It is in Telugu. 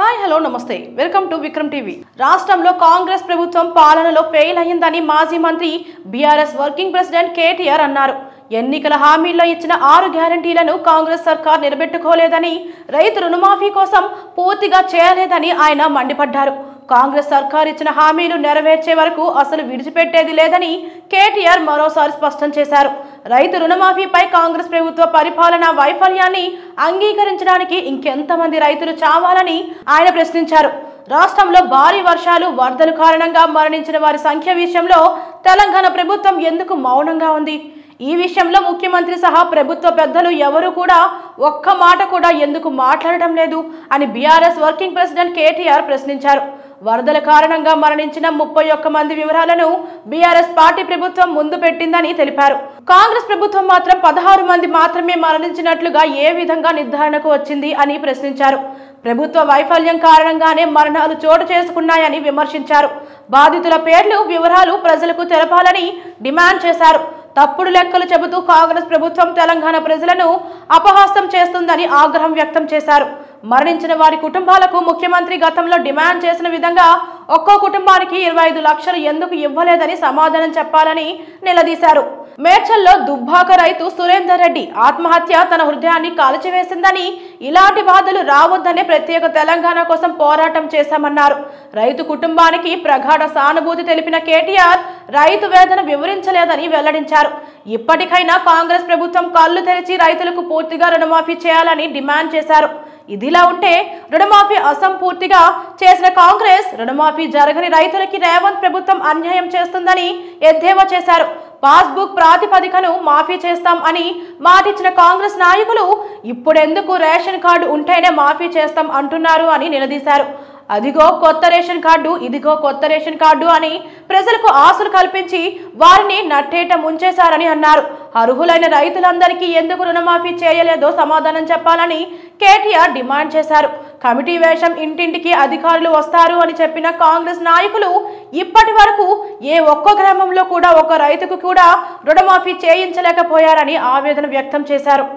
హాయ్ హలో నమస్తే వెల్కమ్ టు విక్రమ్ టీవీ. రాష్ట్రంలో కాంగ్రెస్ ప్రభుత్వం పాలనలో ఫెయిల్ అయ్యిందని మాజీ మంత్రి బీఆర్ఎస్ వర్కింగ్ ప్రెసిడెంట్ కేటీఆర్ అన్నారు. ఎన్నికల హామీల్లో ఇచ్చిన 6 గ్యారంటీలను కాంగ్రెస్ సర్కార్ నిలబెట్టుకోలేదని, రైతు రుణమాఫీ కోసం పూర్తిగా చేయలేదని ఆయన మండిపడ్డారు. కాంగ్రెస్ సర్కార్ ఇచ్చిన హామీలు నెరవేర్చే వరకు అసలు విడిచిపెట్టేది లేదని కేటీఆర్ మరోసారి స్పష్టం చేశారు. రైతు రుణమాఫీపై కాంగ్రెస్ ప్రభుత్వ పరిపాలన వైఫల్యాన్ని అంగీకరించడానికి ఇంకెంతమంది రైతులు చావాలని ఆయన ప్రశ్నించారు. రాష్ట్రంలో భారీ వర్షాలు, వరదల కారణంగా మరణించిన వారి సంఖ్య విషయంలో తెలంగాణ ప్రభుత్వం ఎందుకు మౌనంగా ఉంది? ఈ విషయంలో ముఖ్యమంత్రి సహా ప్రభుత్వ పెద్దలు ఎవరు కూడా ఒక్క మాట కూడా ఎందుకు మాట్లాడడం లేదు అని బీఆర్ఎస్ వర్కింగ్ ప్రెసిడెంట్ కేటీఆర్ ప్రశ్నించారు. వరదల కారణంగా మరణించిన 31 మంది వివరాలను బీఆర్ఎస్ పార్టీ ప్రభుత్వం ముందు పెట్టిందని తెలిపారు. కాంగ్రెస్ ప్రభుత్వం మాత్రం 16 మంది మాత్రమే మరణించినట్లుగా ఏ విధంగా నిర్ధారణకు వచ్చింది అని ప్రశ్నించారు. ప్రభుత్వ వైఫల్యం కారణంగానే మరణాలు చోటు చేసుకున్నాయని విమర్శించారు. బాధితుల పేర్లు, వివరాలు ప్రజలకు తెలపాలని డిమాండ్ చేశారు. తప్పుడు లెక్కలు చెబుతూ కాంగ్రెస్ ప్రభుత్వం తెలంగాణ ప్రజలను అపహాస్యం చేస్తుందని ఆగ్రహం వ్యక్తం చేశారు. మరణించిన వారి కుటుంబాలకు ముఖ్యమంత్రి గతంలో డిమాండ్ చేసిన విధంగా ఒక్కో కుటుంబానికి 25 లక్షలు ఎందుకు ఇవ్వలేదని సమాధానం చెప్పాలని నిలదీశారు. మేడ్చల్లో దుబ్బాక రైతు సురేందర్ రెడ్డి ఆత్మహత్య తన హృదయాన్ని కాల్చివేసిందని, ఇలాంటి బాధలు రావద్దనే ప్రత్యేక తెలంగాణ కోసం పోరాటం చేశామన్నారు. రైతు కుటుంబానికి ప్రగాఢ సానుభూతి తెలిపిన కేటీఆర్ రైతు వేదన వివరించలేదని వెల్లడించారు. ఇప్పటికైనా కాంగ్రెస్ ప్రభుత్వం కళ్ళు తెరిచి రైతులకు పూర్తిగా రుణమాఫీ చేయాలని డిమాండ్ చేశారు. ఇదిలా ఉంటే రుణమాఫీ అసంపూర్తిగా చేసిన కాంగ్రెస్, రుణమాఫీ జరగని రైతులకి రేవంత్ ప్రభుత్వం అన్యాయం చేస్తుందని ఎద్దేవా చేశారు. పాస్బుక్ ప్రాతిపదికను మాఫీ చేస్తాం అని మాటిచ్చిన కాంగ్రెస్ నాయకులు ఇప్పుడెందుకు రేషన్ కార్డు ఉంటేనే మాఫీ చేస్తాం అంటున్నారు అని నిలదీశారు. అదిగో కొత్త రేషన్ కార్డు, ఇదిగో కొత్త రేషన్ కార్డు అని ప్రజలకు ఆశలు కల్పించి వారిని నట్టేట ముంచేశారని అన్నారు. అర్హులైన రైతులందరికీ ఎందుకు రుణమాఫీ చేయలేదో సమాధానం చెప్పాలని కేటీఆర్ డిమాండ్ చేశారు. కమిటీ వేషం, ఇంటింటికి అధికారులు వస్తారు అని చెప్పిన కాంగ్రెస్ నాయకులు ఇప్పటి వరకు ఏ ఒక్క గ్రామంలో కూడా ఒక రైతుకు కూడా రుణమాఫీ చేయించలేకపోయారని ఆవేదన వ్యక్తం చేశారు.